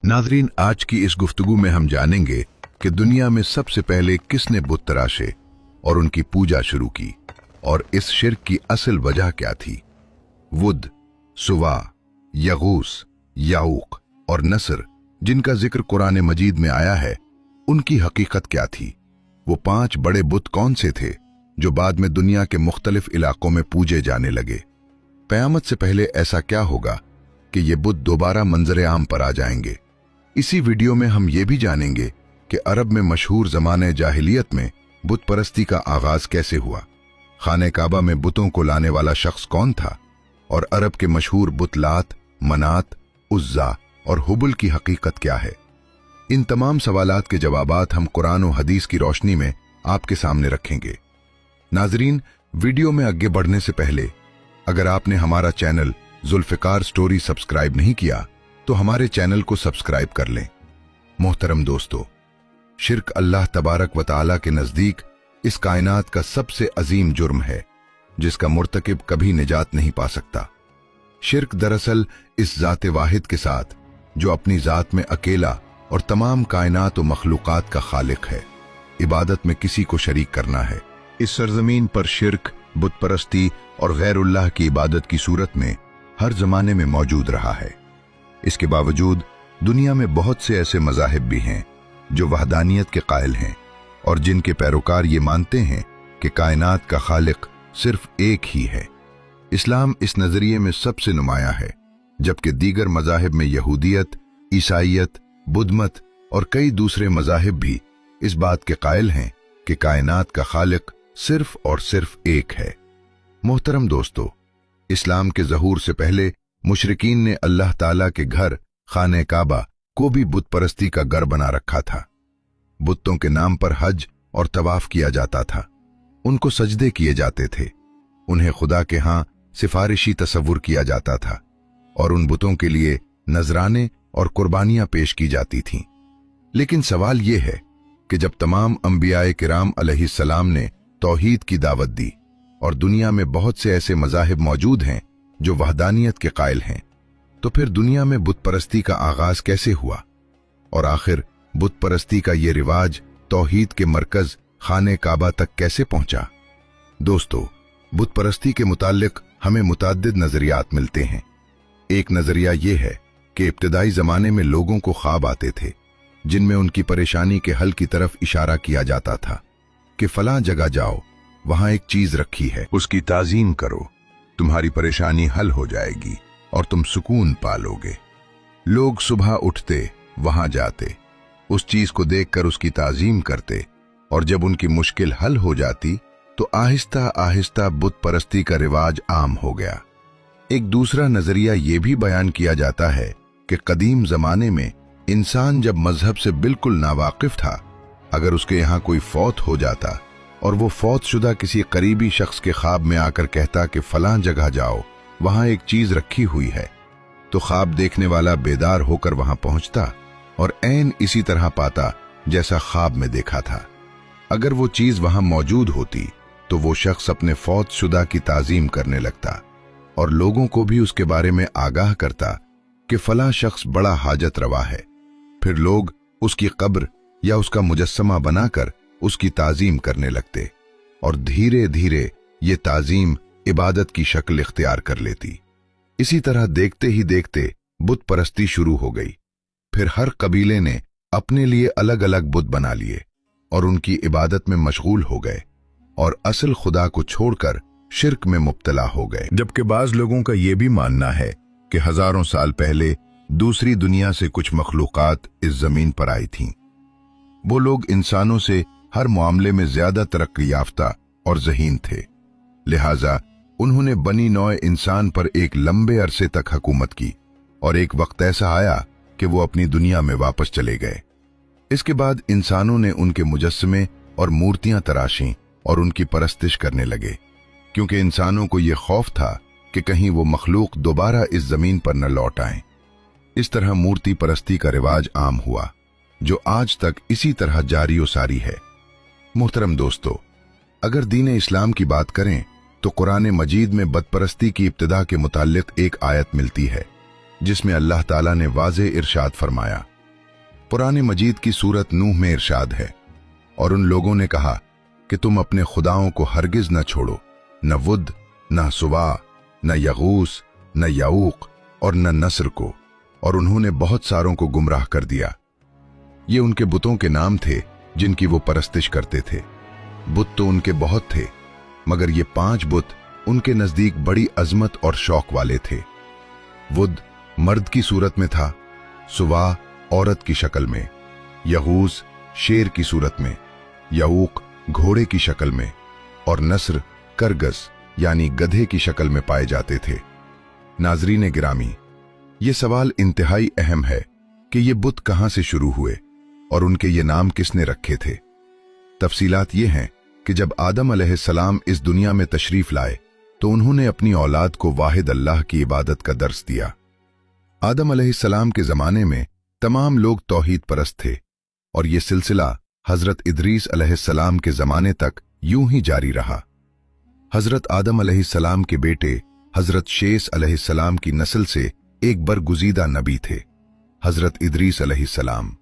नाज़रीन, आज की इस गुफ्तगू में हम जानेंगे कि दुनिया में सबसे पहले किसने बुत तराशे और उनकी पूजा शुरू की और इस शिर्क की असल वजह क्या थी। वुद, सुवा, यगूस, याऊक और नसर जिनका जिक्र कुरान मजीद में आया है, उनकी हकीकत क्या थी। वो 5 बड़े बुत कौन से थे जो बाद में दुनिया के मुख्तलिफ इलाकों में पूजे जाने लगे। क़यामत से पहले ऐसा क्या होगा कि ये बुत दोबारा मंजर आम पर आ जाएंगे। इसी वीडियो में हम ये भी जानेंगे कि अरब में मशहूर ज़माने जाहिलियत में बुत परस्ती का आगाज कैसे हुआ, खाने काबा में बुतों को लाने वाला शख्स कौन था और अरब के मशहूर बुत लात, मनात, उज़्ज़ा और हुबल की हकीकत क्या है। इन तमाम सवालात के जवाबात हम कुरान और हदीस की रोशनी में आपके सामने रखेंगे। नाजरीन, वीडियो में आगे बढ़ने से पहले अगर आपने हमारा चैनल जुल्फ़िकार स्टोरी सब्सक्राइब नहीं किया तो हमारे चैनल को सब्सक्राइब कर लें। मोहतरम दोस्तों, शिर्क अल्लाह तबारक व तआला के नजदीक इस कायनात का सबसे अजीम जुर्म है जिसका मुर्तकिब कभी निजात नहीं पा सकता। शिर्क दरअसल इस ज़ात वाहिद के साथ जो अपनी ज़ात में अकेला और तमाम कायनात व मखलूकात का खालिक है, इबादत में किसी को शरीक करना है। इस सरजमीन पर शिर्क, बुत परस्ती और गैरुल्लाह की इबादत की सूरत में हर जमाने में मौजूद रहा है। इसके बावजूद दुनिया में बहुत से ऐसे मज़ाहिब भी हैं जो वहदानियत के कायल हैं और जिनके पैरोकार ये मानते हैं कि कायनात का खालिक सिर्फ एक ही है। इस्लाम इस नजरिए में सबसे नुमाया है, जबकि दीगर मज़ाहिब में यहूदियत, ईसाइयत, बुद्धमत और कई दूसरे मज़ाहिब भी इस बात के कायल हैं कि कायनात का खालिक सिर्फ और सिर्फ एक है। मोहतरम दोस्तों, इस्लाम के ज़हूर से पहले मुशरिकीन ने अल्लाह ताला के घर खाने काबा को भी बुत परस्ती का घर बना रखा था। बुतों के नाम पर हज और तवाफ किया जाता था, उनको सजदे किए जाते थे, उन्हें खुदा के हां सिफारिशी तसव्वुर किया जाता था और उन बुतों के लिए नजराने और कुर्बानियां पेश की जाती थीं। लेकिन सवाल यह है कि जब तमाम अंबियाए किराम अलैहिस्सलाम ने तौहीद की दावत दी और दुनिया में बहुत से ऐसे मज़ाहिब मौजूद हैं जो वहदानियत के कायल हैं, तो फिर दुनिया में बुत परस्ती का आगाज कैसे हुआ और आखिर बुत परस्ती का ये रिवाज तौहीद के मरकज खाने काबा तक कैसे पहुंचा। दोस्तों, बुत परस्ती के मुताल्लिक हमें मुताद्दिद नजरियात मिलते हैं। एक नजरिया ये है कि इब्तिदाई जमाने में लोगों को ख्वाब आते थे जिनमें उनकी परेशानी के हल की तरफ इशारा किया जाता था कि फलां जगह जाओ, वहां एक चीज रखी है, उसकी ताजीम करो, तुम्हारी परेशानी हल हो जाएगी और तुम सुकून पालोगे। लोग सुबह उठते, वहां जाते, उस चीज को देखकर उसकी ताजीम करते और जब उनकी मुश्किल हल हो जाती तो आहिस्ता आहिस्ता बुत परस्ती का रिवाज आम हो गया। एक दूसरा नजरिया यह भी बयान किया जाता है कि कदीम जमाने में इंसान जब मजहब से बिल्कुल नावाकिफ था, अगर उसके यहाँ कोई फौत हो जाता और वो फौत शुदा किसी करीबी शख्स के ख्वाब में आकर कहता कि फलां जगह जाओ, वहां एक चीज रखी हुई है, तो ख्वाब देखने वाला बेदार होकर वहां पहुंचता और ऐन इसी तरह पाता जैसा ख्वाब में देखा था। अगर वो चीज वहां मौजूद होती तो वो शख्स अपने फौत शुदा की ताजीम करने लगता और लोगों को भी उसके बारे में आगाह करता कि फलां शख्स बड़ा हाजत रवा है। फिर लोग उसकी कब्र या उसका मुजस्समा बनाकर उसकी ताजीम करने लगते और धीरे धीरे ये ताजीम इबादत की शक्ल इख्तियार कर लेती। इसी तरह देखते ही देखते बुत परस्ती शुरू हो गई। फिर हर कबीले ने अपने लिए अलग अलग बुत बना लिए और उनकी इबादत में मशगूल हो गए और असल खुदा को छोड़कर शिर्क में मुब्तला हो गए। जबकि बाज लोगों का यह भी मानना है कि हजारों साल पहले दूसरी दुनिया से कुछ मखलूकात इस जमीन पर आई थीं। वो लोग इंसानों से हर मामले में ज्यादा तरक्की याफ्ता और ज़हीन थे, लिहाजा उन्होंने बनी नौ इंसान पर एक लंबे अरसे तक हुकूमत की और एक वक्त ऐसा आया कि वो अपनी दुनिया में वापस चले गए। इसके बाद इंसानों ने उनके मुजस्समे और मूर्तियां तराशीं और उनकी परस्तिश करने लगे, क्योंकि इंसानों को ये खौफ था कि कहीं वो मखलूक दोबारा इस जमीन पर न लौट आएं। इस तरह मूर्ति परस्ती का रिवाज आम हुआ जो आज तक इसी तरह जारी व सारी है। मोहतरम दोस्तों, अगर दीन इस्लाम की बात करें तो कुरान मजीद में बदपरस्ती की इब्तिदा के मुताल्लिक एक आयत मिलती है जिसमें अल्लाह ताला ने वाज़ेह इरशाद फरमाया। कुरान मजीद की सूरत नूह में इरशाद है, और उन लोगों ने कहा कि तुम अपने खुदाओं को हरगिज न छोड़ो, न वुद, न सुवा, न यगूस, न याऊक और न नस्र को, और उन्होंने बहुत सारों को गुमराह कर दिया। ये उनके बुतों के नाम थे जिनकी वो परस्तिश करते थे। बुत तो उनके बहुत थे, मगर ये 5 बुत उनके नजदीक बड़ी अजमत और शौक वाले थे। वुद मर्द की सूरत में था, सुवा औरत की शक्ल में, यगूस शेर की सूरत में, याऊक घोड़े की शक्ल में, और नस्र करगस यानी गधे की शक्ल में पाए जाते थे। नाजरीन गिरामी, ये सवाल इंतहाई अहम है कि ये बुत कहां से शुरू हुए और उनके ये नाम किसने रखे थे। तफसीलात ये हैं कि जब आदम अलैहिस्सलाम इस दुनिया में तशरीफ लाए तो उन्होंने अपनी औलाद को वाहिद अल्लाह की इबादत का दर्स दिया। आदम अलैहिस्सलाम के जमाने में तमाम लोग तौहीद परस्त थे, और ये सिलसिला हजरत इदरीस अलैहिस्सलाम के जमाने तक यूं ही जारी रहा। हजरत आदम अलैहिस्सलाम के बेटे हजरत शेस अलैहिस्सलाम की नस्ल से एक बरगुज़ीदा नबी थे हजरत इदरीस अलैहिस्सलाम,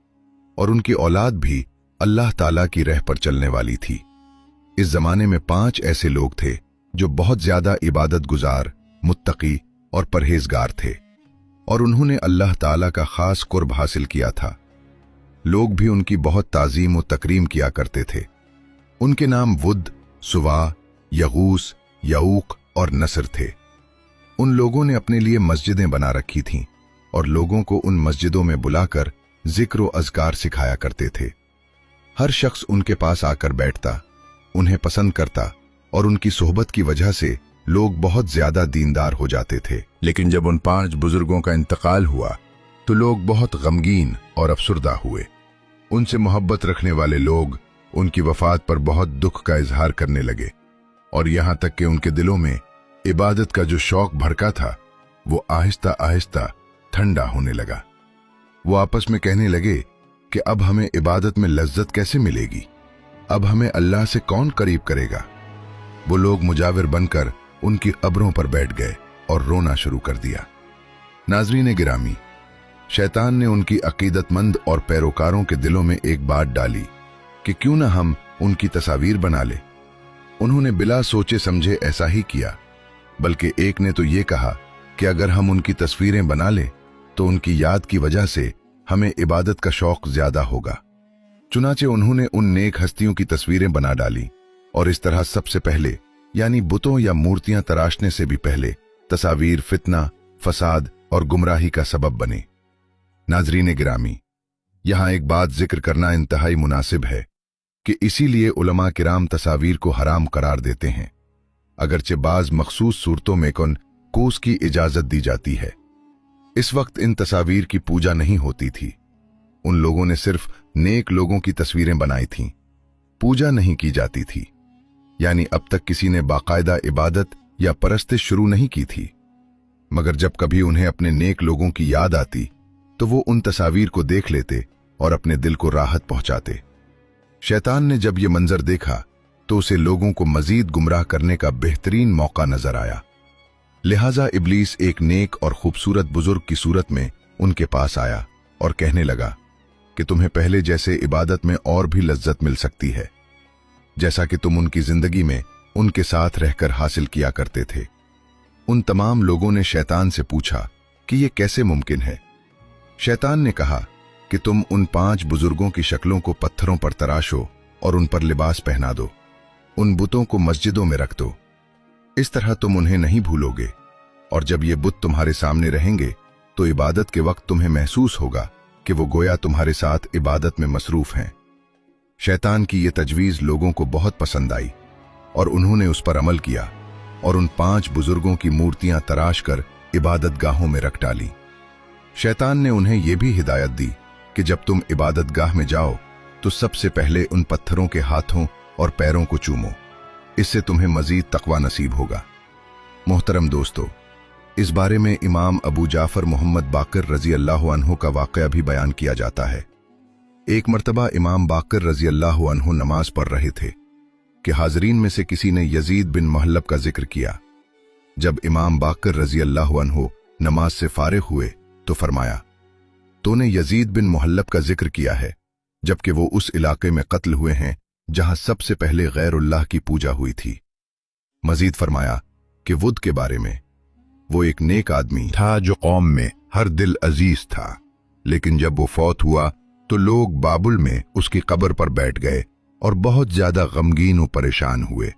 और उनकी औलाद भी अल्लाह ताला की राह पर चलने वाली थी। इस जमाने में 5 ऐसे लोग थे जो बहुत ज्यादा इबादत गुजार, मुत्तकी और परहेजगार थे, और उन्होंने अल्लाह ताला का खास कुर्ब हासिल किया था। लोग भी उनकी बहुत ताजीम और तकरीम किया करते थे। उनके नाम वुद, सुवा, यगूस, याऊक और नसर थे। उन लोगों ने अपने लिए मस्जिदें बना रखी थीं और लोगों को उन मस्जिदों में बुलाकर जिक्र व अज़कार सिखाया करते थे। हर शख्स उनके पास आकर बैठता, उन्हें पसंद करता, और उनकी सोहबत की वजह से लोग बहुत ज्यादा दीनदार हो जाते थे। लेकिन जब उन 5 बुजुर्गों का इंतकाल हुआ तो लोग बहुत गमगीन और अफसुर्दा हुए। उनसे मोहब्बत रखने वाले लोग उनकी वफात पर बहुत दुख का इजहार करने लगे, और यहां तक कि उनके दिलों में इबादत का जो शौक भड़का था वो आहिस्ता आहिस्ता ठंडा होने लगा। वो आपस में कहने लगे कि अब हमें इबादत में लज्जत कैसे मिलेगी, अब हमें अल्लाह से कौन करीब करेगा। वो लोग मुजाविर बनकर उनकी कब्रों पर बैठ गए और रोना शुरू कर दिया। नाजरीन गिरामी, शैतान ने उनकी अकीदतमंद और पैरोकारों के दिलों में एक बात डाली कि क्यों ना हम उनकी तस्वीर बना ले। उन्होंने बिला सोचे समझे ऐसा ही किया, बल्कि एक ने तो ये कहा कि अगर हम उनकी तस्वीरें बना ले तो उनकी याद की वजह से हमें इबादत का शौक ज्यादा होगा। चुनाचे उन्होंने उन नेक हस्तियों की तस्वीरें बना डाली, और इस तरह सबसे पहले यानी बुतों या मूर्तियां तराशने से भी पहले तस्वीर फितना, फसाद और गुमराही का सबब बने। नाजरीन गिरामी, यहां एक बात जिक्र करना इंतहाई मुनासिब है कि इसीलिए उलमा किराम तस्वीर को हराम करार देते हैं, अगरचे बाज मखसूस सूरतों में कूस की इजाजत दी जाती है। इस वक्त इन तस्वीर की पूजा नहीं होती थी। उन लोगों ने सिर्फ नेक लोगों की तस्वीरें बनाई थीं, पूजा नहीं की जाती थी। यानी अब तक किसी ने बाकायदा इबादत या परस्तिश शुरू नहीं की थी, मगर जब कभी उन्हें अपने नेक लोगों की याद आती तो वो उन तस्वीर को देख लेते और अपने दिल को राहत पहुंचाते। शैतान ने जब ये मंजर देखा तो उसे लोगों को मजीद गुमराह करने का बेहतरीन मौका नजर आया। लिहाजा इब्लीस एक नेक और खूबसूरत बुजुर्ग की सूरत में उनके पास आया और कहने लगा कि तुम्हें पहले जैसे इबादत में और भी लज्जत मिल सकती है, जैसा कि तुम उनकी जिंदगी में उनके साथ रहकर हासिल किया करते थे। उन तमाम लोगों ने शैतान से पूछा कि यह कैसे मुमकिन है। शैतान ने कहा कि तुम उन 5 बुजुर्गों की शक्लों को पत्थरों पर तराशो और उन पर लिबास पहना दो, उन बुतों को मस्जिदों में रख दो। इस तरह तुम उन्हें नहीं भूलोगे, और जब ये बुत तुम्हारे सामने रहेंगे तो इबादत के वक्त तुम्हें महसूस होगा कि वो गोया तुम्हारे साथ इबादत में मसरूफ हैं। शैतान की ये तजवीज लोगों को बहुत पसंद आई और उन्होंने उस पर अमल किया और उन 5 बुजुर्गों की मूर्तियां तराश कर इबादत गाहों में रख डाली। शैतान ने उन्हें यह भी हिदायत दी कि जब तुम इबादत गाह में जाओ तो सबसे पहले उन पत्थरों के हाथों और पैरों को चूमो, इससे तुम्हें मजीद तकवा नसीब होगा। मोहतरम दोस्तों, इस बारे में इमाम अबू जाफर मोहम्मद बाकर रजी अल्लाह अन्हु का वाक़या भी बयान किया जाता है। एक मर्तबा इमाम बाकर रजी अल्लाह अन्हु नमाज पढ़ रहे थे कि हाजरीन में से किसी ने यजीद बिन महलब का जिक्र किया। जब इमाम बाकर रजी अल्लाह अन्हु नमाज से फारिग हुए तो फरमाया, तूने यजीद बिन मुहल्लब का जिक्र किया है, जबकि वो उस इलाके में कत्ल हुए हैं जहां सबसे पहले गैरुल्लाह की पूजा हुई थी। मजीद फरमाया कि वुद के बारे में, वो एक नेक आदमी था जो कौम में हर दिल अजीज था, लेकिन जब वो फौत हुआ तो लोग बाबुल में उसकी कब्र पर बैठ गए और बहुत ज्यादा गमगीन और परेशान हुए।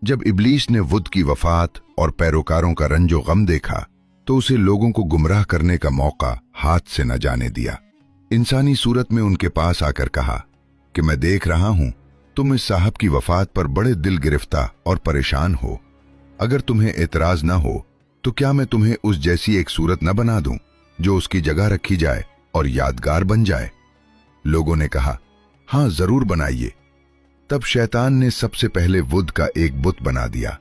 जब इब्लीस ने वुद की वफात और पैरोकारों का रंजो गम देखा तो उसे लोगों को गुमराह करने का मौका हाथ से न जाने दिया। इंसानी सूरत में उनके पास आकर कहा कि मैं देख रहा हूं तुम इस साहब की वफात पर बड़े दिल गिरफ्ता और परेशान हो। अगर तुम्हें एतराज न हो तो क्या मैं तुम्हें उस जैसी एक सूरत न बना दूं जो उसकी जगह रखी जाए और यादगार बन जाए। लोगों ने कहा, हां जरूर बनाइए। तब शैतान ने सबसे पहले वुद का एक बुत बना दिया।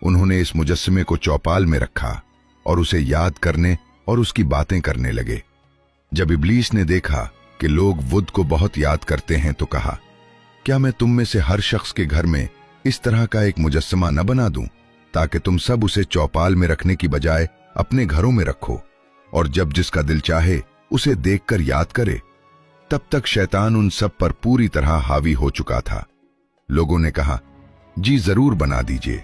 उन्होंने इस मुजस्समे को चौपाल में रखा और उसे याद करने और उसकी बातें करने लगे। जब इब्लीस ने देखा कि लोग वुद को बहुत याद करते हैं तो कहा, क्या मैं तुम में से हर शख्स के घर में इस तरह का एक मुजस्समा न बना दूं ताकि तुम सब उसे चौपाल में रखने की बजाय अपने घरों में रखो और जब जिसका दिल चाहे उसे देखकर याद करे। तब तक शैतान उन सब पर पूरी तरह हावी हो चुका था। लोगों ने कहा, जी जरूर बना दीजिए।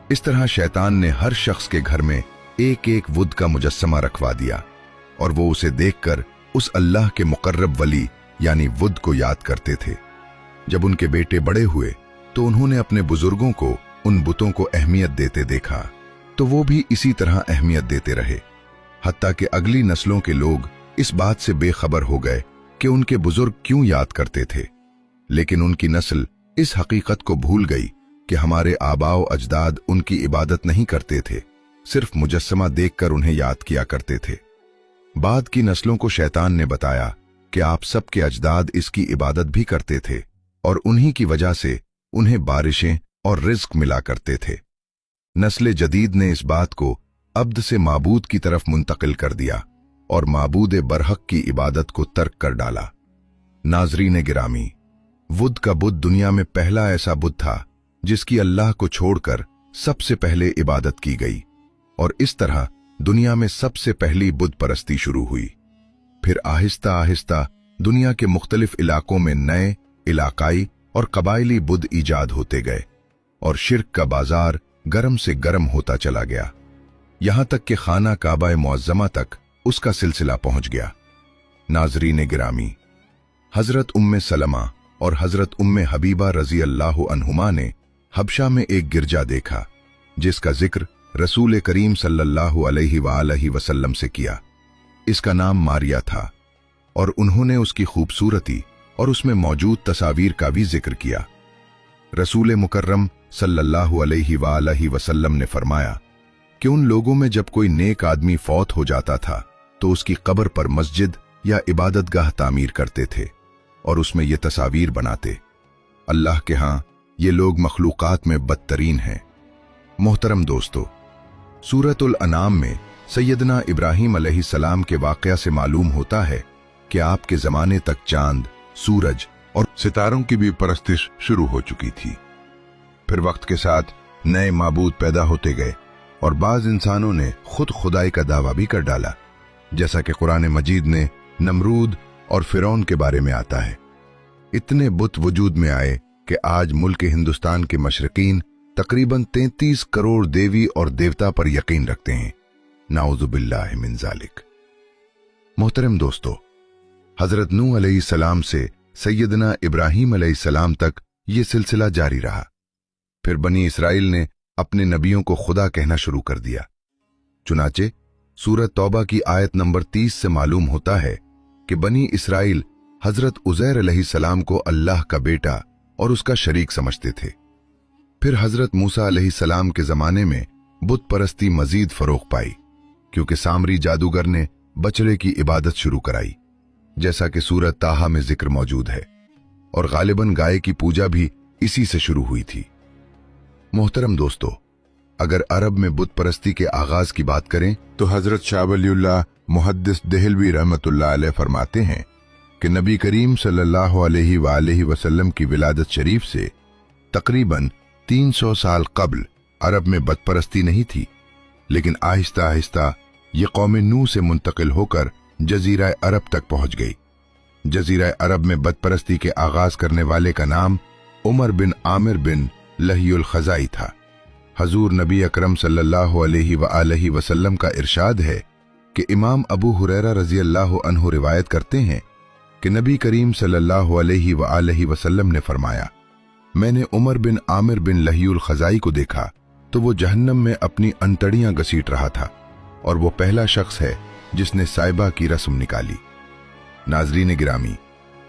इस तरह शैतान ने हर शख्स के घर में एक एक वुद का मुजस्समा रखवा दिया और वो उसे देखकर उस अल्लाह के मुकर्रब वली यानी वुद को याद करते थे। जब उनके बेटे बड़े हुए तो उन्होंने अपने बुजुर्गों को उन बुतों को अहमियत देते देखा तो वो भी इसी तरह अहमियत देते रहे, हत्ता कि अगली नस्लों के लोग इस बात से बेखबर हो गए कि उनके बुजुर्ग क्यों याद करते थे। लेकिन उनकी नस्ल इस हकीकत को भूल गई कि हमारे आबाओ अजदाद उनकी इबादत नहीं करते थे, सिर्फ मुजस्समा देखकर उन्हें याद किया करते थे। बाद की नस्लों को शैतान ने बताया कि आप सबके अजदाद इसकी इबादत भी करते थे और उन्हीं की वजह से उन्हें बारिशें और रिज्क मिला करते थे। नस्ल जदीद ने इस बात को अब्द से माबूद की तरफ मुंतकिल कर दिया और माबूद बरहक की इबादत को तर्क कर डाला। नाजरीन गिरामी, वुद का बुत दुनिया में पहला ऐसा बुत था जिसकी अल्लाह को छोड़कर सबसे पहले इबादत की गई और इस तरह दुनिया में सबसे पहली बुत परस्ती शुरू हुई। फिर आहिस्ता आहिस्ता दुनिया के मुख्तलिफ इलाकों में नए इलाकाई और कबायली बुत ईजाद होते गए और शिर्क का बाजार गरम से गरम होता चला गया, यहां तक कि खाना काबा मुअज्जमा तक उसका सिलसिला पहुंच गया। नाजरीन गिरामी, हजरत उम्मे सलमा और हजरत उम्मे हबीबा रजी अल्लाह अन्हुमा ने हबशा में एक गिरजा देखा जिसका जिक्र रसूल करीम सल्लल्लाहु अलैहि वसल्लम से किया। इसका नाम मारिया था और उन्होंने उसकी खूबसूरती और उसमें मौजूद तस्वीर का भी जिक्र किया। रसूल मुकर्रम सल्लल्लाहु अलैहि वसल्लम ने फरमाया कि उन लोगों में जब कोई नेक आदमी फौत हो जाता था तो उसकी कब्र पर मस्जिद या इबादतगाह तामीर करते थे और उसमें ये तस्वीर बनाते। अल्लाह के हां ये लोग मखलूकात में बदतरीन हैं। मोहतरम दोस्तों, सूरतुल अनाम में सैयदना इब्राहीम अलैहिस्सलाम के वाक़या से मालूम होता है कि आपके ज़माने तक चांद, सूरज और सितारों की भी परस्तिश शुरू हो चुकी थी। फिर वक्त के साथ नए माबूद पैदा होते गए और बाज इंसानों ने खुद खुदाई का दावा भी कर डाला, जैसा कि कुरान मजीद ने नमरूद और फिरौन के बारे में आता है। इतने बुत वजूद में आए कि आज मुल्क हिंदुस्तान के मशरकीन तकरीबन 33 करोड़ देवी और देवता पर यकीन रखते हैं। नाउजुबिल्लाह मिन ज़ालिक। मोहतरम दोस्तों, हजरत नूह अलैहिस्सलाम से सैयदना इब्राहीम अलैहिस्सलाम तक ये सिलसिला जारी रहा। फिर बनी इसराइल ने अपने नबियों को खुदा कहना शुरू कर दिया। चुनाचे सूरत तौबा की आयत नंबर 30 से मालूम होता है कि बनी इसराइल हजरत उज़ैर अलैहिस्सलाम को अल्लाह का बेटा और उसका शरीक समझते थे। फिर हजरत मूसा अलैहिस्सलाम के जमाने में बुत परस्ती मजीद फरोग पाई क्योंकि सामरी जादूगर ने बछड़े की इबादत शुरू कराई, जैसा कि सूरत ताहा में जिक्र मौजूद है, और गालिबन गाय की पूजा भी इसी से शुरू हुई थी। मोहतरम दोस्तों, अगर अरब में बुत परस्ती के आगाज की बात करें तो हजरत शाह वलीउल्लाह मुहद्दिस देहलवी रहमतुल्लाह अलैह फरमाते हैं कि नबी करीम सल्लल्लाहु अलैहि वसल्लम की विलादत शरीफ से तकरीबन 300 साल कबल अरब में बुत परस्ती नहीं थी, लेकिन आहिस्ता आहिस्ता ये कौम नूह से मुंतकिल होकर जजीरा अरब तक पहुंच गई। जजीरा अरब में बदपरस्ती के आगाज करने वाले का नाम उमर बिन आमिर बिन लहीउल खज़ाई था। हजूर नबी अकरम सल्लल्लाहु अलैहि वसल्लम का इरशाद है कि इमाम अबू हुरैरा रजी अल्लाह अन्हु रिवायत करते हैं कि नबी करीम सल्लल्लाहु अलैहि वसल्लम ने फरमाया, मैंने उमर बिन आमिर बिन लहीउल खज़ाई को देखा तो वो जहन्नम में अपनी अंतड़ियां घसीट रहा था, और वो पहला शख्स है जिसने साइबा की रस्म निकाली। नाजरीन गिरामी,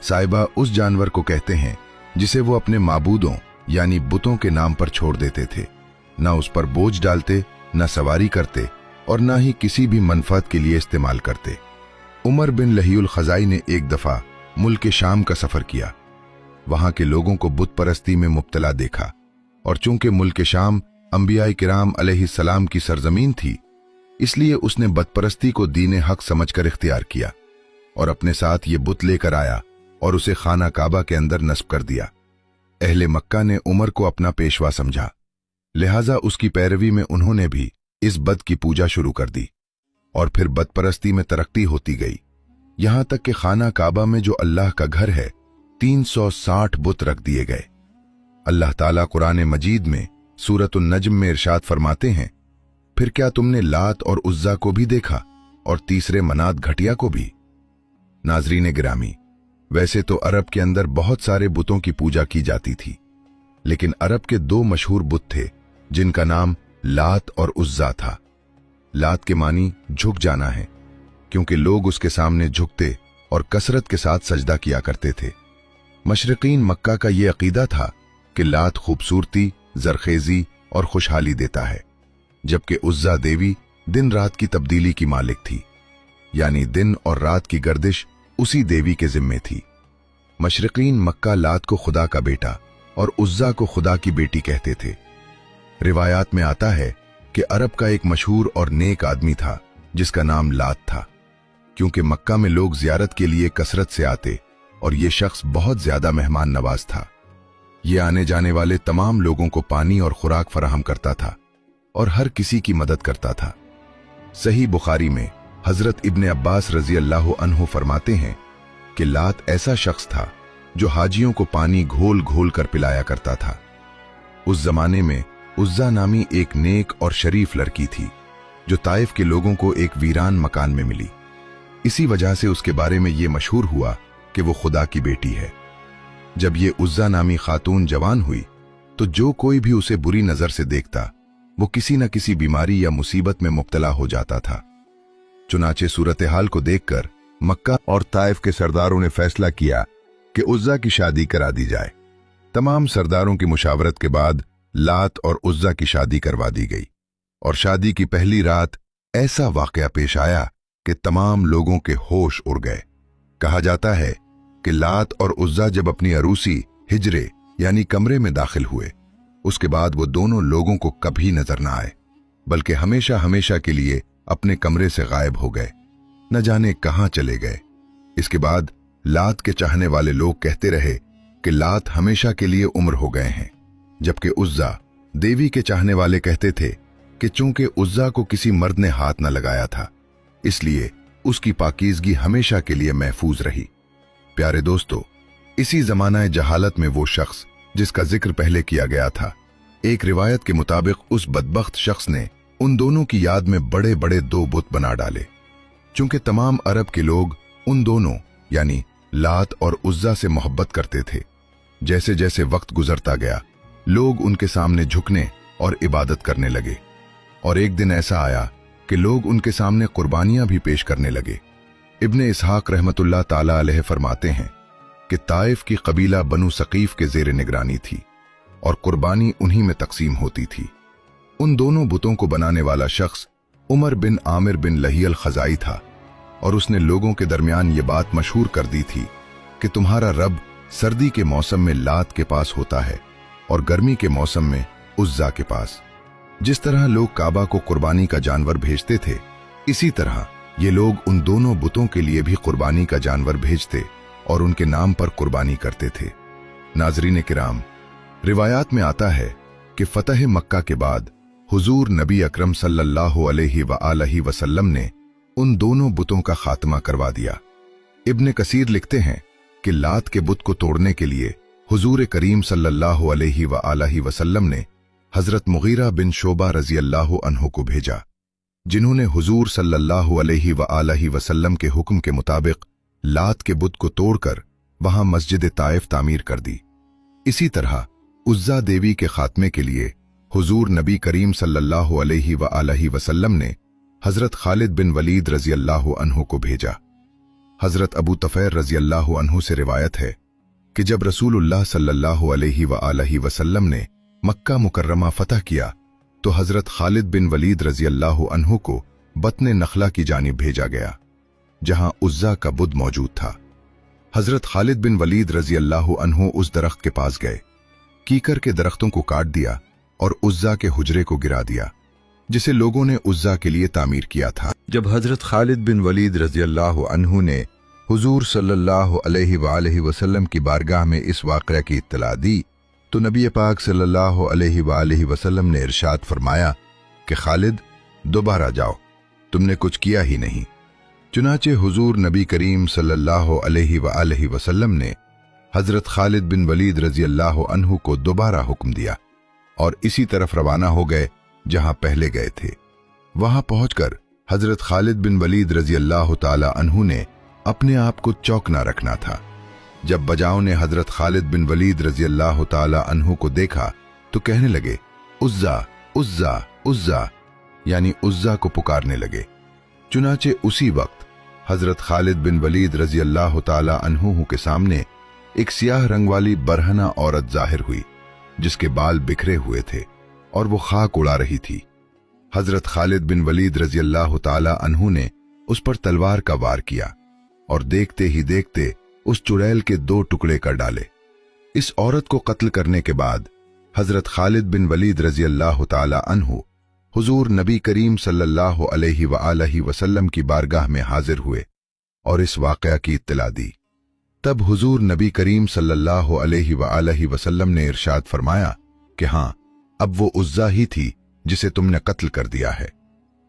साइबा उस जानवर को कहते हैं जिसे वो अपने माबूदों यानी बुतों के नाम पर छोड़ देते थे। ना उस पर बोझ डालते, ना सवारी करते, और ना ही किसी भी मनफात के लिए इस्तेमाल करते। उमर बिन लहीउल खज़ाई ने एक दफा मुल्क शाम का सफर किया। वहां के लोगों को बुत परस्ती में मुब्तला देखा, और चूंकि मुल्क शाम अंबिया किराम अलैहिस्सलाम की सरजमीन थी, इसलिए उसने बदपरस्ती को दीन हक समझकर इख्तियार किया और अपने साथ ये बुत लेकर आया और उसे खाना काबा के अंदर नस्ब कर दिया। अहले मक्का ने उमर को अपना पेशवा समझा, लिहाजा उसकी पैरवी में उन्होंने भी इस बद की पूजा शुरू कर दी, और फिर बदपरस्ती में तरक्की होती गई, यहां तक कि खाना काबा में जो अल्लाह का घर है 360 बुत रख दिए गए। अल्लाह ताला कुरान मजीद में सूरतुन नज्म में इरशाद फरमाते हैं, फिर क्या तुमने लात और उज्जा को भी देखा और तीसरे मनात घटिया को भी। नाजरीन गिरामी, वैसे तो अरब के अंदर बहुत सारे बुतों की पूजा की जाती थी, लेकिन अरब के दो मशहूर बुत थे जिनका नाम लात और उज्जा था। लात के मानी झुक जाना है, क्योंकि लोग उसके सामने झुकते और कसरत के साथ सजदा किया करते थे। मशरिकीन मक्का का यह अकीदा था कि लात खूबसूरती, जरखेजी और खुशहाली देता है, जबकि उज्जा देवी दिन रात की तब्दीली की मालिक थी, यानी दिन और रात की गर्दिश उसी देवी के जिम्मे थी। मशरिकीन मक्का लात को खुदा का बेटा और उज्जा को खुदा की बेटी कहते थे। रिवायात में आता है कि अरब का एक मशहूर और नेक आदमी था जिसका नाम लात था, क्योंकि मक्का में लोग जियारत के लिए कसरत से आते और ये शख्स बहुत ज्यादा मेहमान नवाज था। ये आने जाने वाले तमाम लोगों को पानी और खुराक फराहम करता था और हर किसी की मदद करता था। सही बुखारी में हजरत इब्ने अब्बास रजी अल्लाह अन्हु फरमाते हैं कि लात ऐसा शख्स था जो हाजियों को पानी घोल घोल कर पिलाया करता था। उस जमाने में उज्जा नामी एक नेक और शरीफ लड़की थी जो ताइफ के लोगों को एक वीरान मकान में मिली। इसी वजह से उसके बारे में यह मशहूर हुआ कि वो खुदा की बेटी है। जब ये उज्जा नामी खातून जवान हुई तो जो कोई भी उसे बुरी नजर से देखता वो किसी न किसी बीमारी या मुसीबत में मुब्तला हो जाता था। चुनाचे सूरत हाल को देखकर मक्का और ताइफ के सरदारों ने फैसला किया कि उज्जा की शादी करा दी जाए। तमाम सरदारों की मुशावरत के बाद लात और उज्जा की शादी करवा दी गई, और शादी की पहली रात ऐसा वाकया पेश आया कि तमाम लोगों के होश उड़ गए। कहा जाता है कि लात और उज्जा जब अपनी अरूसी हिजरे यानी कमरे में दाखिल हुए, उसके बाद वो दोनों लोगों को कभी नजर न आए, बल्कि हमेशा हमेशा के लिए अपने कमरे से गायब हो गए, न जाने कहां चले गए। इसके बाद लात के चाहने वाले लोग कहते रहे कि लात हमेशा के लिए उम्र हो गए हैं, जबकि उज्जा देवी के चाहने वाले कहते थे कि चूंकि उज्जा को किसी मर्द ने हाथ न लगाया था, इसलिए उसकी पाकीज़गी हमेशा के लिए महफूज रही। प्यारे दोस्तों, इसी जमाना जहालत में वो शख्स जिसका जिक्र पहले किया गया था, एक रिवायत के मुताबिक उस बदबख्त शख्स ने उन दोनों की याद में बड़े बड़े दो बुत बना डाले। चूंकि तमाम अरब के लोग उन दोनों यानी लात और उज्जा से मोहब्बत करते थे, जैसे जैसे वक्त गुजरता गया लोग उनके सामने झुकने और इबादत करने लगे, और एक दिन ऐसा आया कि लोग उनके सामने कुर्बानियां भी पेश करने लगे। इब्ने इसहाक रहमतुल्लाह ताला अलैह फरमाते हैं कि ताइफ की कबीला बनु सकीफ के जेर निगरानी थी और कुर्बानी उन्हीं में तकसीम होती थी। उन दोनों बुतों को बनाने वाला शख्स उमर बिन आमिर बिन लहीउल खज़ाई था, और उसने लोगों के दरमियान ये बात मशहूर कर दी थी कि तुम्हारा रब सर्दी के मौसम में लात के पास होता है और गर्मी के मौसम में उज्जा के पास। जिस तरह लोग काबा को कुर्बानी का जानवर भेजते थे, इसी तरह ये लोग उन दोनों बुतों के लिए भी कुर्बानी का जानवर भेजते और उनके नाम पर कुर्बानी करते थे। नाजरीन किराम, रिवायात में आता है कि फतह मक्का के बाद हुजूर नबी अकरम सल्लल्लाहु अलैहि वसल्लम ने उन दोनों बुतों का खात्मा करवा दिया। इब्न कसीर लिखते हैं कि लात के बुत को तोड़ने के लिए हुजूर करीम सल्लल्लाहु अलैहि वसल्लम ने हजरत मुगीरा बिन शोबा रजी अल्लाह अन्हु को भेजा, जिन्होंने हुजूर सल्लल्लाहु अलैहि वसल्लम के हुक्म के मुताबिक लात के बुत को तोड़कर वहां मस्जिद ताइफ तामीर कर दी। इसी तरह उज्जा देवी के खात्मे के लिए हुजूर नबी करीम सल्लल्लाहु अलैहि वसल्लम ने हजरत खालिद बिन वलीद रजी अल्लाह अन्हु को भेजा। हजरत अबू तफैर रजी अल्लाह अन्हु से रिवायत है कि जब रसूलुल्लाह सल्लल्लाहु अलैहि वसल्लम ने मक्का मुकर्रमा फतह किया तो हजरत खालिद बिन वलीद रजी अल्लाह अन्हु को बतने नखला की जानिब भेजा गया, जहां उज्जा का बुत मौजूद था। हजरत खालिद बिन वलीद रजी अल्लाह अन्हु उस दरख्त के पास गए, कीकर के दरख्तों को काट दिया और उज्जा के हुजरे को गिरा दिया, जिसे लोगों ने उज्जा के लिए तामीर किया था। जब हजरत खालिद बिन वलीद रजी अल्लाह अन्हु ने हुजूर सल्लल्लाहु अलैहि वसल्लम की बारगाह में इस वाक़या की इत्तला दी तो नबी पाक सल्लल्लाहु अलैहि वसल्लम ने इरशाद फरमाया कि खालिद दोबारा जाओ, तुमने कुछ किया ही नहीं। चुनाचे हुजूर नबी करीम सल्लल्लाहु अलैहि वसल्लम ने हजरत खालिद बिन वलीद रजी अल्लाह अन्हु को दोबारा हुक्म दिया और इसी तरफ रवाना हो गए जहां पहले गए थे। वहां पहुंचकर हजरत खालिद बिन वलीद रजी अल्लाह ताला अन्हु ने अपने आप को चौकना रखना था। जब बजाओं ने हजरत खालिद बिन वलीद रजी अल्लाह ताला अन्हु को देखा तो कहने लगे, उज्जा उज्जा उज्जा, यानी उज्जा को पुकारने लगे। चुनाचे उसी वक्त हजरत खालिद बिन वलीद रजी अल्लाह ताला अन्हु के सामने एक सियाह रंग वाली बरहना औरत जाहिर हुई, जिसके बाल बिखरे हुए थे और वो खाक उड़ा रही थी। हजरत खालिद बिन वलीद रजी अल्लाह ताला अन्हु ने उस पर तलवार का वार किया और देखते ही देखते उस चुड़ैल के 2 टुकड़े कर डाले। इस औरत को कत्ल करने के बाद हजरत खालिद बिन वलीद रजी अल्लाह ताला अन्हु हुजूर नबी करीम सल्लल्लाहु अलैहि वसल्लम की बारगाह में हाजिर हुए और इस वाक़या की इत्तला दी। तब हुजूर नबी करीम सल्लल्लाहु अलैहि वसल्लम ने इरशाद फरमाया कि हाँ, अब वो उज्जा ही थी जिसे तुमने कत्ल कर दिया है।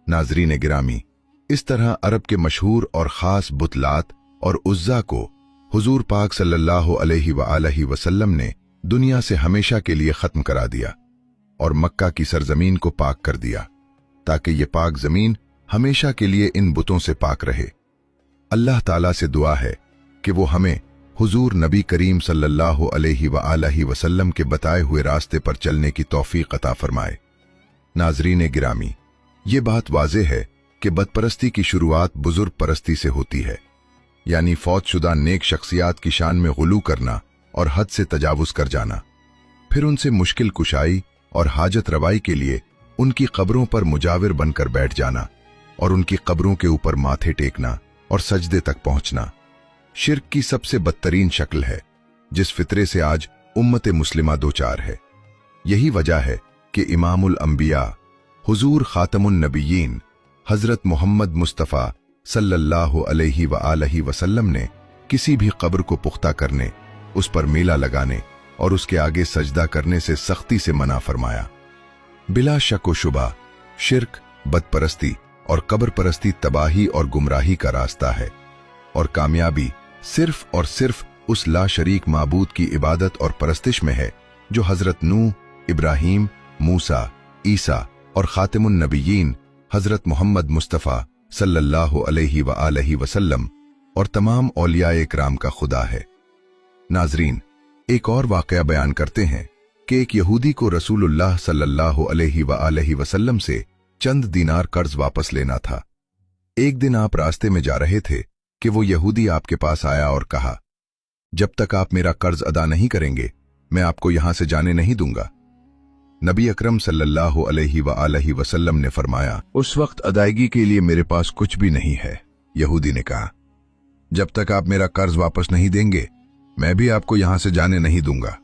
नाजरीन गिरामी, इस तरह अरब के मशहूर और खास बुत लात और उज्जा को हुजूर पाक सल्लल्लाहु अलैहि वसल्लम ने दुनिया से हमेशा के लिए खत्म करा दिया और मक्का की सरजमीन को पाक कर दिया, ताकि ये पाक जमीन हमेशा के लिए इन बुतों से पाक रहे। अल्लाह ताला से दुआ है कि वो हमें हुजूर नबी करीम सल्लल्लाहु अलैहि वसल्लम के बताए हुए रास्ते पर चलने की तौफीक अता फरमाए। नाजरीन गिरामी, ये बात वाज़ेह है कि बदपरस्ती की शुरुआत बुजुर्ग परस्ती से होती है, यानी फौतशुदा नेक शख्सियात की शान में गुलू करना और हद से तजावुज कर जाना, फिर उनसे मुश्किल कुशाई और हाजत रवाई के लिए उनकी कब्रों पर मुजाविर बनकर बैठ जाना और उनकी कब्रों के ऊपर माथे टेकना और सजदे तक पहुंचना शिर्क की सबसे बदतरीन शक्ल है, जिस फितरे से आज उम्मत मुस्लिमा दो चार है। यही वजह है कि इमामुल अंबिया हुजूर खातमुन नबिय्यीन हजरत मोहम्मद मुस्तफ़ा सल्लल्लाहु अलैहि वसल्लम ने किसी भी कब्र को पुख्ता करने, उस पर मेला लगाने और उसके आगे सजदा करने से सख्ती से मना फरमाया। बिला शक व शुबा शिर्क, बदपरस्ती और कब्र परस्ती तबाही और गुमराही का रास्ता है और कामयाबी सिर्फ और सिर्फ उस ला शरीक माबूद की इबादत और परस्तिश में है जो हजरत नूह, इब्राहीम, मूसा, ईसा और खातिमुन नबिय्यीन हजरत मोहम्मद मुस्तफ़ा सल्लल्लाहु अलैहि वसल्लम और तमाम औलियाए इकराम का खुदा है। नाजरीन, एक और वाक़या बयान करते हैं कि एक यहूदी को रसूलुल्लाह सल्लल्लाहु अलैहि वसल्लम से चंद दीनार कर्ज वापस लेना था। एक दिन आप रास्ते में जा रहे थे कि वो यहूदी आपके पास आया और कहा, जब तक आप मेरा कर्ज अदा नहीं करेंगे मैं आपको यहां से जाने नहीं दूंगा। नबी अकरम सल्लल्लाहु अलैहि वसल्लम ने फरमाया, उस वक्त अदायगी के लिए मेरे पास कुछ भी नहीं है। यहूदी ने कहा, जब तक आप मेरा कर्ज वापस नहीं देंगे मैं भी आपको यहां से जाने नहीं दूंगा।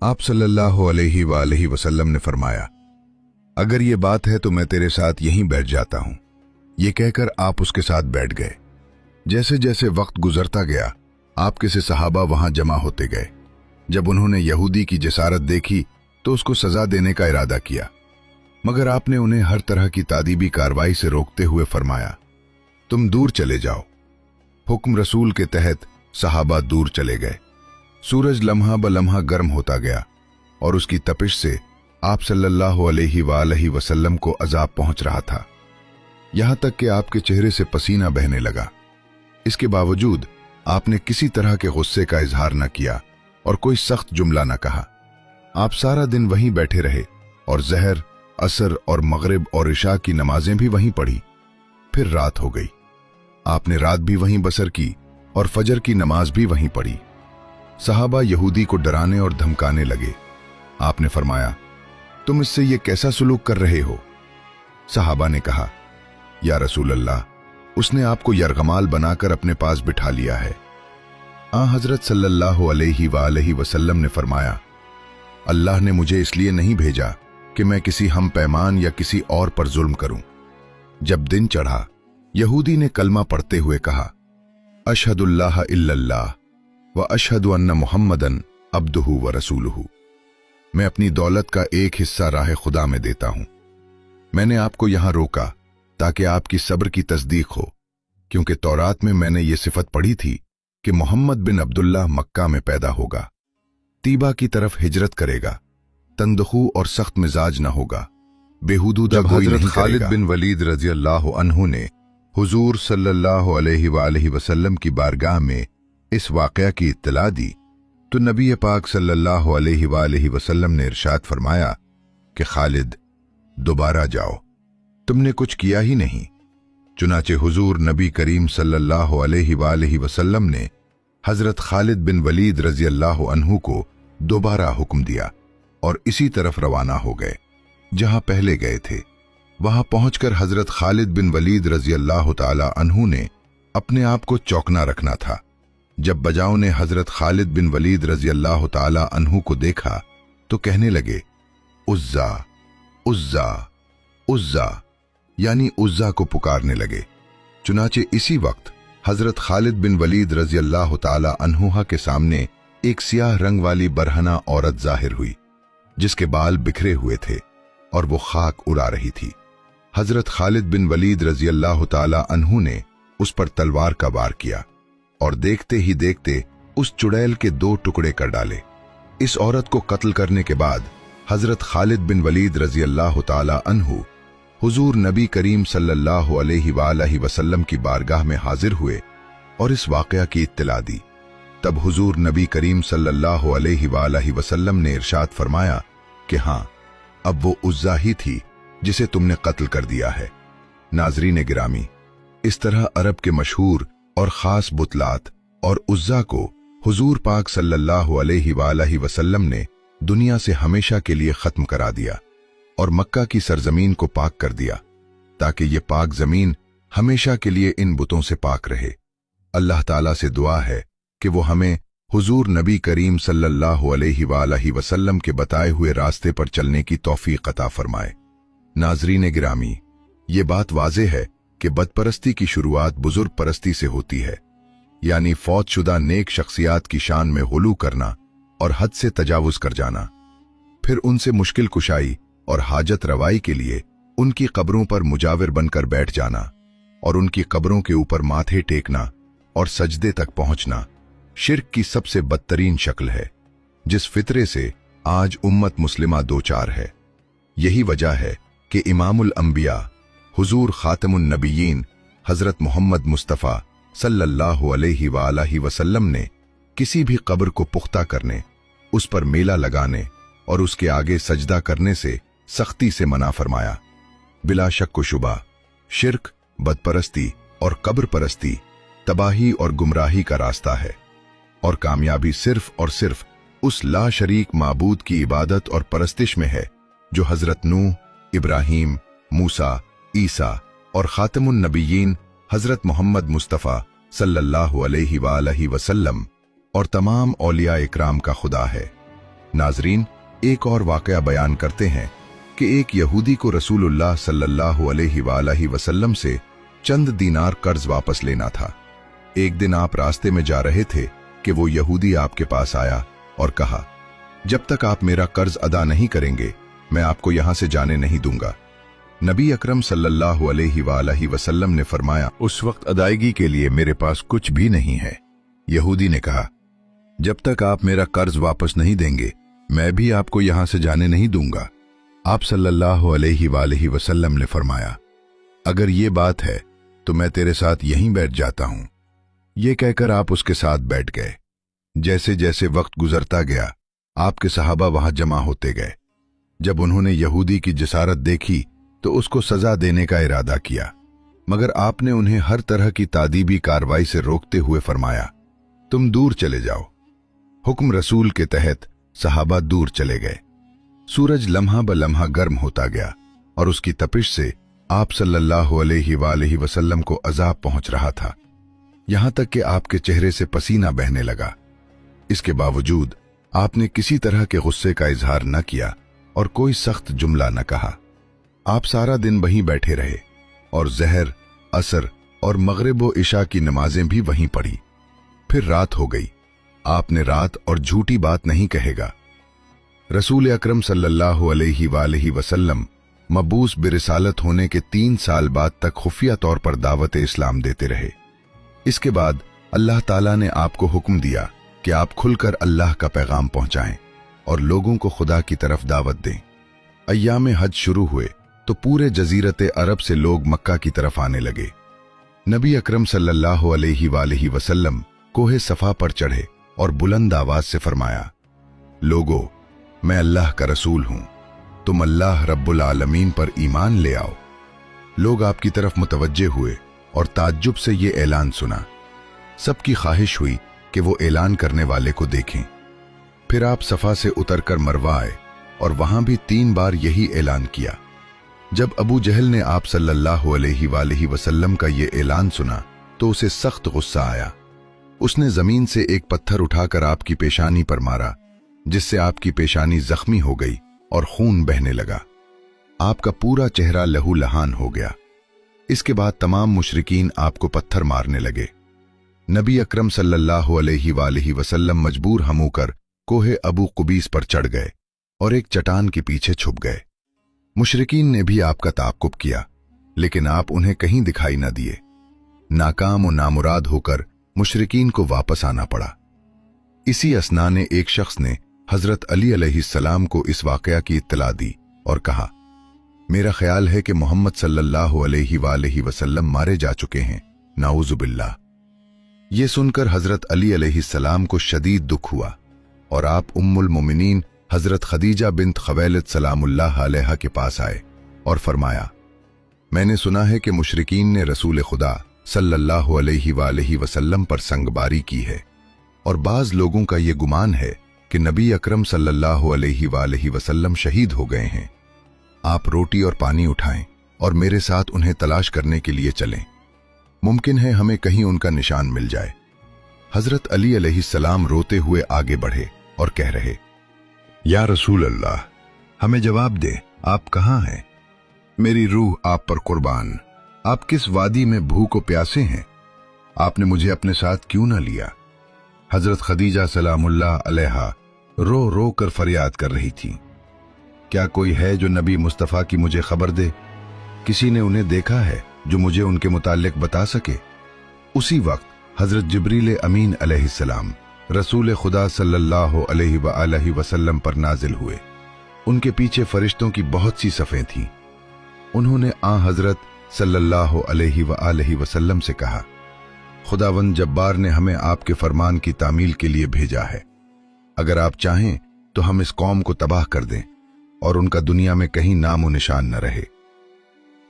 आप सल्लल्लाहु अलैहि वसल्लम ने फरमाया, अगर ये बात है तो मैं तेरे साथ यहीं बैठ जाता हूं। ये कहकर आप उसके साथ बैठ गए। जैसे जैसे वक्त गुजरता गया आपके से सहाबा वहां जमा होते गए। जब उन्होंने यहूदी की जसारत देखी तो उसको सजा देने का इरादा किया। मगर आपने उन्हें हर तरह की तादीबी कार्रवाई से रोकते हुए फरमाया, तुम दूर चले जाओ। हुक्म रसूल के तहत सहाबा दूर चले गए। सूरज लम्हा ब लम्हा गर्म होता गया और उसकी तपिश से आप सल्लल्लाहु अलैहि वसल्लम को अजाब पहुंच रहा था, यहां तक कि आपके चेहरे से पसीना बहने लगा। इसके बावजूद आपने किसी तरह के गुस्से का इजहार न किया और कोई सख्त जुमला न कहा। आप सारा दिन वहीं बैठे रहे और ज़हर, असर और मगरिब और इशा की नमाजें भी वहीं पढ़ी। फिर रात हो गई। आपने रात भी वहीं बसर की और फजर की नमाज भी वहीं पढ़ी। सहाबा यहूदी को डराने और धमकाने लगे। आपने फरमाया, तुम इससे ये कैसा सुलूक कर रहे हो? सहाबा ने कहा, या रसूल अल्लाह, उसने आपको यरगमाल बनाकर अपने पास बिठा लिया है। हजरत सल्लल्लाहु अलैहि वसल्लम ने फरमाया, अल्लाह ने मुझे इसलिए नहीं भेजा कि मैं किसी हम पैमान या किसी और पर जुल्म करूं। जब दिन चढ़ा, यहूदी ने कलमा पढ़ते हुए कहा, अशहदुल्लाह इल्लल्लाह व अशहदु अन्ना मुहम्मदन अब्दुहु व रसूलुहु। मैं अपनी दौलत का एक हिस्सा राह खुदा में देता हूं। मैंने आपको यहां रोका ताकि आपकी सब्र की तस्दीक हो, क्योंकि तौरात में मैंने ये सिफत पढ़ी थी कि मोहम्मद बिन अब्दुल्लाह मक्का में पैदा होगा, तीबा की तरफ हिजरत करेगा, तंदखू और सख्त मिजाज न होगा, बेहुदूदा कोई नहीं करेगा। खालिद बिन वलीद रजी अल्लाह अन्हु ने हुजूर सल्लल्लाहु अलैहि वसल्लम की बारगाह में इस वाक़या की इत्तला दी तो नबी पाक सल्लल्लाहु अलैहि वसल्लम ने इरशाद फरमाया कि खालिद, दोबारा जाओ, तुमने कुछ किया ही नहीं। चुनाचे हुजूर नबी करीम सल्लल्लाहु अलैहि वसल्लम ने हजरत खालिद बिन वलीद रजी अल्लाह अन्हु को दोबारा हुक्म दिया और इसी तरफ रवाना हो गए जहां पहले गए थे। वहां पहुंचकर हजरत खालिद बिन वलीद रजी अल्लाह ताला अन्हु ने अपने आप को चौकना रखना था। जब बजाओ ने हजरत खालिद बिन वलीद रजी अल्लाह ताला अन्हु को देखा तो कहने लगे, उज्जा उज्जा उज्जा, यानी उज्जा को पुकारने लगे। चुनाचे इसी वक्त हजरत खालिद बिन वलीद रजी अल्लाह ताला अन्हुहा के सामने एक सियाह रंग वाली बरहना औरत जाहिर हुई, जिसके बाल बिखरे हुए थे और वो खाक उड़ा रही थी। हजरत खालिद बिन वलीद रजी अल्लाह ताला अन्हु ने उस पर तलवार का वार किया और देखते ही देखते उस चुड़ैल के 2 टुकड़े कर डाले। इस औरत को कत्ल करने के बाद हजरत खालिद बिन वलीद रजी अल्लाह ताला अन्हु हुजूर नबी करीम सल्लल्लाहु अलैहि वसल्लम की बारगाह में हाजिर हुए और इस वाक़या की इत्तला दी। तब हुजूर नबी करीम सल्लल्लाहु अलैहि वसल्लम ने इरशाद फरमाया कि हाँ, अब वो उज्जा ही थी जिसे तुमने कत्ल कर दिया है। नाजरीन गिरामी, इस तरह अरब के मशहूर और ख़ास बुतलात और उज्जा को हुजूर पाक सल्लल्लाहु अलैहि वसल्लम ने दुनिया से हमेशा के लिए ख़त्म करा दिया और मक्का की सरजमीन को पाक कर दिया, ताकि ये पाक जमीन हमेशा के लिए इन बुतों से पाक रहे। अल्लाह ताला से दुआ है कि वो हमें हुजूर नबी करीम सल्लल्लाहु अलैहि वसल्लम के बताए हुए रास्ते पर चलने की तौफीक अता फरमाए। नाजरीन गिरामी, ये बात वाज़ेह है कि बदपरस्ती की शुरुआत बुजुर्ग परस्ती से होती है, यानी फौतशुदा नेक शख्सियात की शान में गुलू करना और हद से तजावुज कर जाना, फिर उनसे मुश्किल कुशाई और हाजत रवाई के लिए उनकी कब्रों पर मुजाविर बनकर बैठ जाना और उनकी कब्रों के ऊपर माथे टेकना और सजदे तक पहुंचना शिर्क की सबसे बदतरीन शक्ल है, जिस फितरे से आज उम्मत मुस्लिमा दो चार है। यही वजह है कि इमामुल अंबिया हुजूर खातमुन नबीयीन हजरत मोहम्मद मुस्तफ़ा सल्लल्लाहु अलैहि वसल्लम ने किसी भी कब्र को पुख्ता करने, उस पर मेला लगाने और उसके आगे सजदा करने से सख्ती से मना फरमाया। बिला शक व शुबा शिर्क, बदपरस्ती और कब्र परस्ती तबाही और गुमराही का रास्ता है और कामयाबी सिर्फ और सिर्फ उस ला शरीक माबूद की इबादत और परस्तिश में है जो हजरत नूह, इब्राहीम, मूसा, ईसा और खातमुन नबीयीन हजरत मोहम्मद मुस्तफ़ा सल्लल्लाहु अलैहि वसल्लम और तमाम औलिया इकराम का खुदा है। नाजरीन, एक और वाक़या बयान करते हैं कि एक यहूदी को रसूलुल्लाह सल्लल्लाहु अलैहि वसल्लम से चंद दीनार कर्ज वापस लेना था। एक दिन आप रास्ते में जा रहे थे कि वो यहूदी आपके पास आया और कहा, जब तक आप मेरा कर्ज अदा नहीं करेंगे मैं आपको यहां से जाने नहीं दूंगा। नबी अकरम सल्लल्लाहु अलैहि वसल्लम ने फरमाया, उस वक्त अदायगी के लिए मेरे पास कुछ भी नहीं है। यहूदी ने कहा, जब तक आप मेरा कर्ज वापस नहीं देंगे मैं भी आपको यहां से जाने नहीं दूंगा। आप सल्लल्लाहु अलैहि वसल्लम ने फरमाया, अगर ये बात है तो मैं तेरे साथ यहीं बैठ जाता हूं। ये कहकर आप उसके साथ बैठ गए। जैसे जैसे वक्त गुजरता गया आपके सहाबा वहां जमा होते गए। जब उन्होंने यहूदी की जसारत देखी तो उसको सजा देने का इरादा किया, मगर आपने उन्हें हर तरह की तादीबी कार्रवाई से रोकते हुए फरमाया, तुम दूर चले जाओ। हुक्म रसूल के तहत सहाबा दूर चले गए। सूरज लम्हा ब लम्हा गर्म होता गया और उसकी तपिश से आप सल्लल्लाहु अलैहि वसल्लम को अजाब पहुंच रहा था, यहां तक कि आपके चेहरे से पसीना बहने लगा। इसके बावजूद आपने किसी तरह के गुस्से का इजहार न किया और कोई सख्त जुमला न कहा। आप सारा दिन वहीं बैठे रहे और ज़हर, असर और मगरिब व इशा की नमाजें भी वहीं पढ़ी। फिर रात हो गई। आपने रात और झूठी बात नहीं कहेगा। रसूल अकरम सल्लल्लाहु अलैहि वसल्लम मबूस बिरिसालत होने के 3 साल बाद तक खुफिया तौर पर दावत इस्लाम देते रहे। इसके बाद अल्लाह ताला ने आपको हुक्म दिया कि आप खुलकर अल्लाह का पैगाम पहुंचाएं और लोगों को खुदा की तरफ दावत दें। अय्याम हज शुरू हुए तो पूरे जजीरत अरब से लोग मक्का की तरफ आने लगे। नबी अकरम सल्लल्लाहु अलैहि वसल्लम कोहे सफा पर चढ़े और बुलंद आवाज से फरमाया, लोगो, मैं अल्लाह का रसूल हूं, तुम अल्लाह रब्बुल आलमीन पर ईमान ले आओ। लोग आपकी तरफ मुतवज्जे हुए और ताज्जुब से ये ऐलान सुना। सबकी ख्वाहिश हुई कि वो ऐलान करने वाले को देखें। फिर आप सफा से उतरकर मरवा आए और वहां भी 3 बार यही ऐलान किया। जब अबू जहल ने आप सल्लल्लाहु अलैहि वसल्लम का ये ऐलान सुना तो उसे सख्त गुस्सा आया। उसने जमीन से एक पत्थर उठाकर आपकी पेशानी पर मारा, जिससे आपकी पेशानी जख्मी हो गई और खून बहने लगा। आपका पूरा चेहरा लहू लहान हो गया। इसके बाद तमाम मुशरिकीन आपको पत्थर मारने लगे। नबी अकरम सल्लल्लाहु अलैहि वसल्लम मजबूर हम होकर कोहे अबू कुबीस पर चढ़ गए और एक चट्टान के पीछे छुप गए। मुशरिकीन ने भी आपका ताक़ुब किया, लेकिन आप उन्हें कहीं दिखाई न दिए। नाकाम और नामुराद होकर मुशरिकीन को वापस आना पड़ा। इसी असना ने एक शख्स ने हजरत अली अलैहिस्सलाम को इस वाकया की इत्तला दी और कहा, मेरा ख्याल है कि मोहम्मद सल्लल्लाहु अलैहि वसल्लम मारे जा चुके हैं, नाऊज़ु बिल्लाह। ये सुनकर हजरत अली अलैहिस्सलाम को शदीद दुख हुआ और आप उम्मुल मोमिनीन हजरत खदीजा बिन्त खवैलद सलामुल्लाह अलैहा के पास आए और फरमाया, मैंने सुना है कि मुशरिकीन ने रसूल खुदा सल्लल्लाहु अलैहि वसल्लम पर संगबारी की है और बाज लोगों का ये गुमान है कि नबी अकरम सल्लल्लाहु अलैहि वसल्लम शहीद हो गए हैं। आप रोटी और पानी उठाएं और मेरे साथ उन्हें तलाश करने के लिए चलें। मुमकिन है हमें कहीं उनका निशान मिल जाए। हजरत अली अलैहिस्सलाम रोते हुए आगे बढ़े और कह रहे, या रसूल अल्लाह, हमें जवाब दे, आप कहाँ हैं? मेरी रूह आप पर कुर्बान। आप किस वादी में भूखो प्यासे हैं? आपने मुझे अपने साथ क्यों न लिया? हजरत खदीजा सलामुल्लाह अलैहा रो रो कर फरियाद कर रही थी। क्या कोई है जो नबी मुस्तफ़ा की मुझे खबर दे? किसी ने उन्हें देखा है जो मुझे उनके मुतालिक बता सके? उसी वक्त हजरत जिब्रील अमीन अलैहिस्सलाम रसूल खुदा सल्लल्लाहु अलैहि वसल्लम पर नाजिल हुए। उनके पीछे फरिश्तों की बहुत सी सफ़ें थीं। उन्होंने हजरत सल्लल्लाहु अलैहि वसल्लम से कहा, खुदावंद जब्बार ने हमें आपके फरमान की तामील के लिए भेजा है। अगर आप चाहें तो हम इस कौम को तबाह कर दें और उनका दुनिया में कहीं नामो निशान न रहे।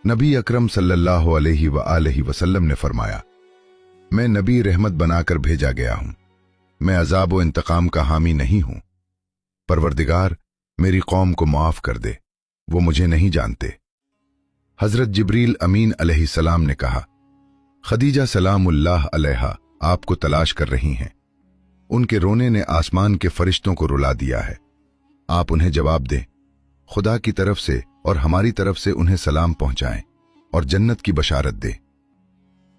नबी अकरम सल्लल्लाहु अलैहि वसल्लम ने फरमाया, मैं नबी रहमत बनाकर भेजा गया हूं, मैं अजाब व इंतकाम का हामी नहीं हूं। परवरदिगार मेरी कौम को माफ कर दे, वो मुझे नहीं जानते। हजरत जिब्रील अमीन अलैहिस्सलाम ने कहा, खदीजा सलामुल्लाह अलैहा आपको तलाश कर रही हैं। उनके रोने ने आसमान के फरिश्तों को रुला दिया है। आप उन्हें जवाब दें, खुदा की तरफ से और हमारी तरफ से उन्हें सलाम पहुंचाएं और जन्नत की बशारत दें।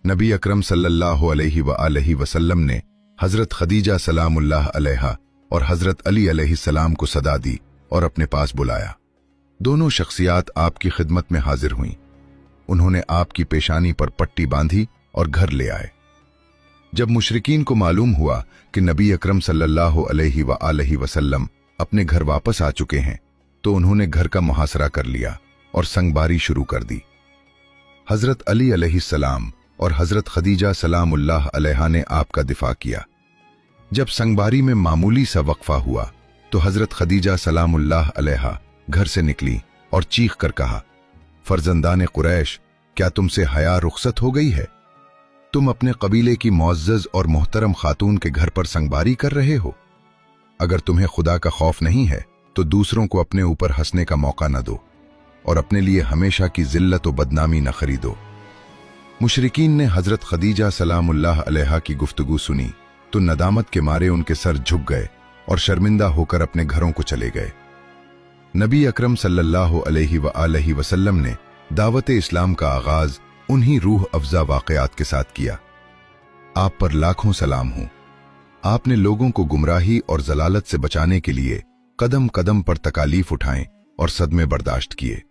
नबी अकरम सल्लल्लाहु अलैहि वसल्लम ने हजरत खदीजा सलामुल्लाह अलैहा और हजरत अली अलैहिस्सलाम को सदा दी और अपने पास बुलाया। दोनों शख्सियात आपकी खिदमत में हाजिर हुईं। उन्होंने आपकी पेशानी पर पट्टी बांधी और घर ले आए। जब मुशरिकीन को मालूम हुआ कि नबी अकरम सल्लल्लाहु अलैहि वसल्लम अपने घर वापस आ चुके हैं, तो उन्होंने घर का मुहासरा कर लिया और संगबारी शुरू कर दी। हजरत अली अलैहिस्सलाम और हजरत खदीजा सलामुल्लाह अलैहा ने आपका दिफा किया। जब संगबारी में मामूली सा वक्फा हुआ तो हजरत खदीजा सलामुल्लाह अलैहा घर से निकली और चीख कर कहा, फर्जंदाने कुरैश, क्या तुमसे हया रुखसत हो गई है? तुम अपने कबीले की मुअज़्ज़ज़ और मोहतरम खातून के घर पर संगबारी कर रहे हो। अगर तुम्हें खुदा का खौफ नहीं है तो दूसरों को अपने ऊपर हंसने का मौका न दो और अपने लिए हमेशा की जिल्लत और बदनामी न खरीदो। मुशरिकीन ने हजरत खदीजा सलामुल्लाह अलैहा की गुफ्तगू सुनी तो नदामत के मारे उनके सर झुक गए और शर्मिंदा होकर अपने घरों को चले गए। नबी अकरम सल्लल्लाहु अलैहि वसल्लम ने दावत इस्लाम का आगाज उन्हीं रूह अफजा वाक़यात के साथ किया। आप पर लाखों सलाम हो। आपने लोगों को गुमराही और जलालत से बचाने के लिए कदम कदम पर तकालीफ उठाएं और सदमे बर्दाश्त किए।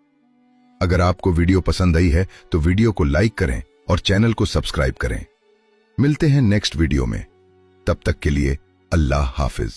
अगर आपको वीडियो पसंद आई है तो वीडियो को लाइक करें और चैनल को सब्सक्राइब करें। मिलते हैं नेक्स्ट वीडियो में। तब तक के लिए अल्लाह हाफिज।